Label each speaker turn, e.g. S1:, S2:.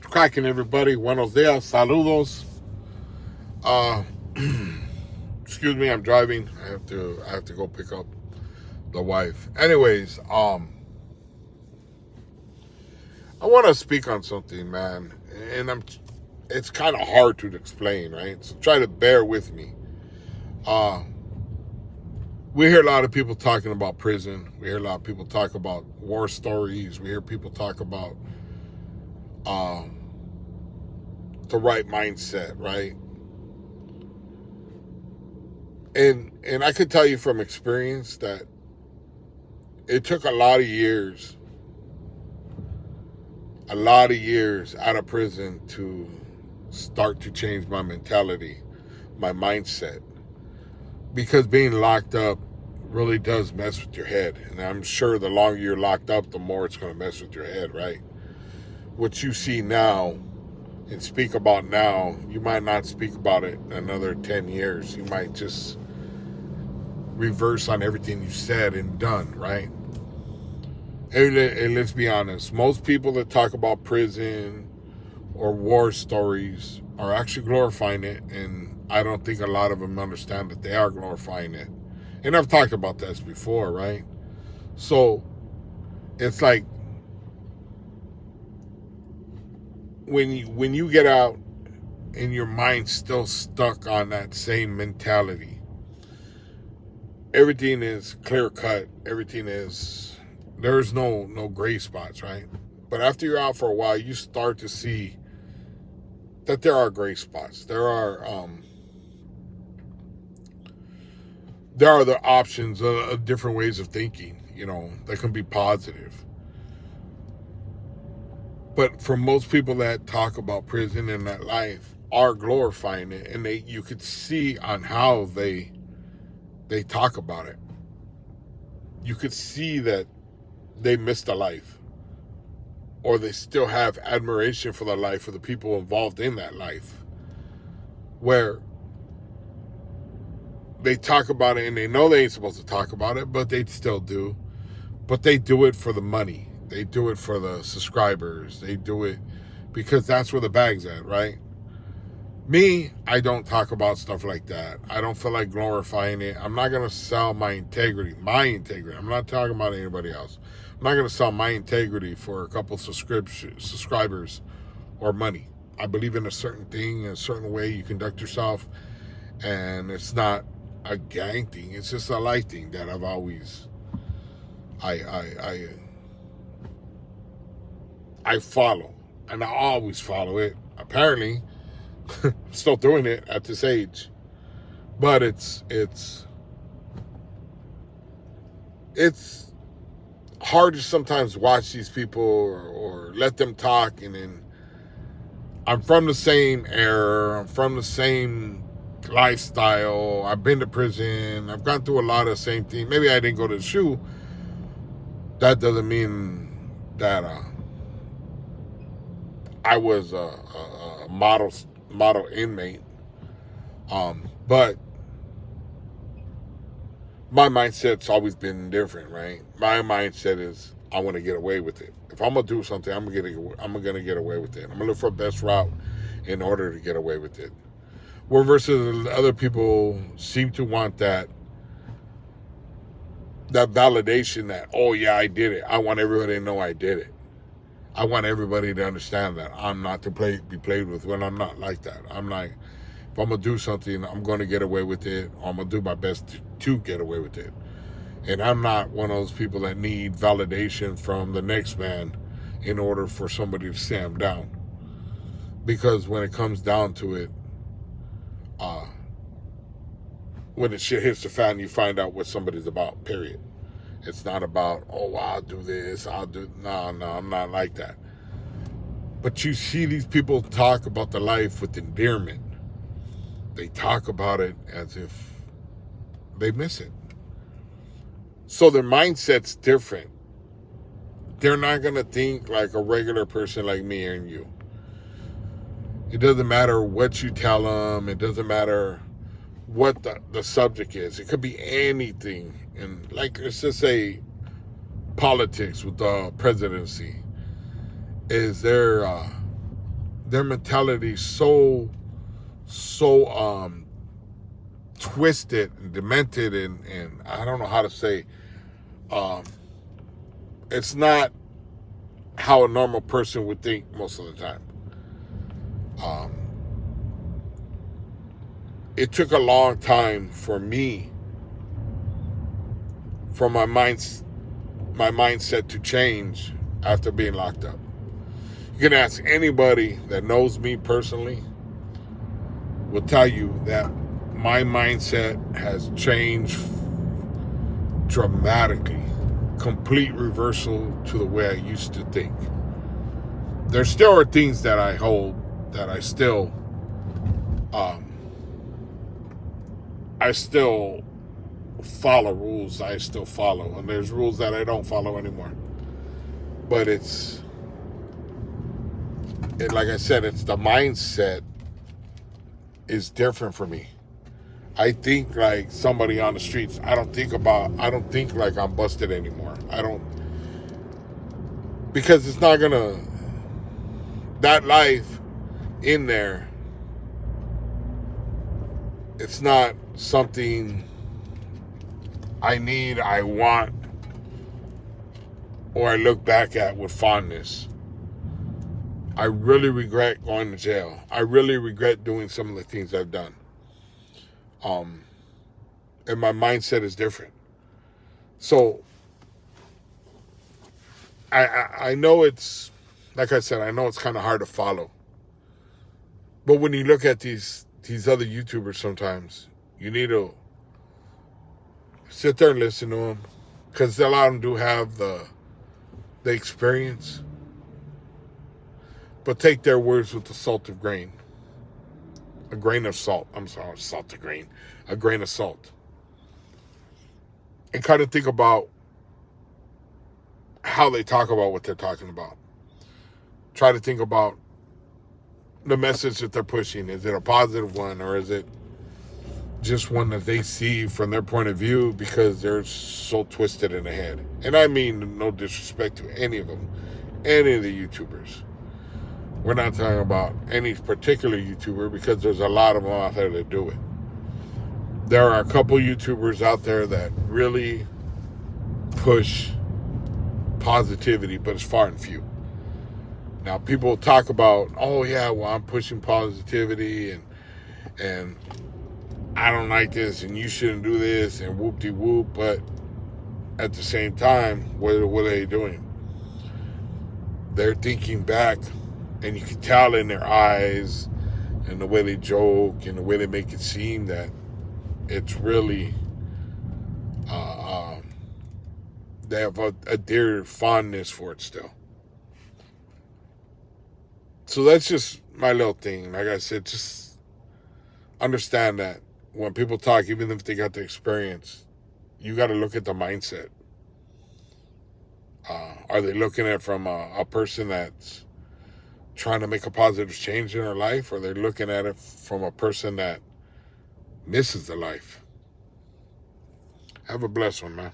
S1: Cracking, everybody. Buenos dias. Saludos. Uh, excuse me. I'm driving. I have to go pick up the wife. Anyways, I want to speak on something, man, and it's kind of hard to explain, right? So try to bear with me. Uh, we hear a lot of people talking about prison. We hear a lot of people talk about war stories. We hear people talk about um, the right mindset, right? And I could tell you from experience that it took a lot of years out of prison to start to change my mentality, my mindset. Because being locked up really does mess with your head. And I'm sure the longer you're locked up, the more it's going to mess with your head, right? What you see now and speak about now, you might not speak about it in another 10 years. You might just reverse on everything you said and done, right? And let's be honest, most people that talk about prison or war stories are actually glorifying it, and I don't think a lot of them understand that they are glorifying it. And I've talked about this before, right? So it's like when you get out and your mind's still stuck on that same mentality, everything is clear cut. There's no gray spots, right? But after you're out for a while, you start to see that there are gray spots. There are the options of different ways of thinking, that can be positive. But for most people that talk about prison and that life are glorifying it, and you could see on how they talk about it. You could see that they missed a life, or they still have admiration for the life of the people involved in that life, where they talk about it and they know they ain't supposed to talk about it, but they still do. But they do it for the money. They do it for the subscribers. They do it because that's where the bag's at, right? Me, I don't talk about stuff like that. I don't feel like glorifying it. I'm not going to sell my integrity. I'm not talking about anybody else. I'm not going to sell my integrity for a couple subscribers or money. I believe in a certain thing, a certain way you conduct yourself, and it's not a gang thing. It's just a life thing that I've always I follow, and I always follow it. Apparently, still doing it at this age, but it's hard to sometimes watch these people or let them talk, and then I'm from the same era, I'm from the same lifestyle, I've been to prison, I've gone through a lot of the same things. Maybe I didn't go to the SHU. That doesn't mean that I was a model inmate. But my mindset's always been different, right? My mindset is I want to get away with it. If I'm gonna do something, I'm gonna get away with it. I'm gonna look for the best route in order to get away with it. Where versus other people seem to want that validation that, oh yeah, I did it. I want everybody to know I did it. I want everybody to understand that I'm not to be played with when I'm not like that. I'm like, if I'm going to do something, I'm going to get away with it. Or I'm going to do my best to get away with it. And I'm not one of those people that need validation from the next man in order for somebody to say I'm down. Because when it comes down to it, when the shit hits the fan, you find out what somebody's about, period. It's not about, oh, I'll do this, no, I'm not like that. But you see these people talk about the life with endearment. They talk about it as if they miss it. So their mindset's different. They're not going to think like a regular person like me and you. It doesn't matter what you tell them. It doesn't matter what the subject is. It could be anything. And like, let's just say politics with the presidency. Is there their mentality so twisted and demented, and I don't know how to say, it's not how a normal person would think most of the time. It took a long time for me, for my mindset to change after being locked up. You can ask anybody that knows me personally, will tell you that my mindset has changed dramatically. Complete reversal to the way I used to think. There still are things that I hold that I still follow rules I still follow, and there's rules that I don't follow anymore. But like I said, it's the mindset is different for me. I think like somebody on the streets. I don't think like I'm busted anymore. Because it's not gonna, that life in there, it's not something I need, I want, or I look back at with fondness. I really regret going to jail. I really regret doing some of the things I've done. And my mindset is different. So I know it's, like I said, I know it's kind of hard to follow. But when you look at these other YouTubers sometimes, you need to sit there and listen to them, because a lot of them do have the experience. But take their words with a salt of grain. A grain of salt. I'm sorry, salt of grain. A grain of salt. And kind of think about how they talk about what they're talking about. Try to think about the message that they're pushing. Is it a positive one, or is it just one that they see from their point of view because they're so twisted in the head? And I mean no disrespect to any of them, any of the YouTubers. We're not talking about any particular YouTuber, because there's a lot of them out there that do it. There are a couple YouTubers out there that really push positivity, but it's far and few. Now, people talk about, oh yeah, well, I'm pushing positivity, and I don't like this, and you shouldn't do this, and whoop-de-whoop, but at the same time, what are they doing? They're thinking back, and you can tell in their eyes and the way they joke and the way they make it seem that it's really, they have a dear fondness for it still. So that's just my little thing. Like I said, just understand that when people talk, even if they got the experience, you got to look at the mindset. Are they looking at it from a person that's trying to make a positive change in their life, or they're looking at it from a person that misses the life? Have a blessed one, man.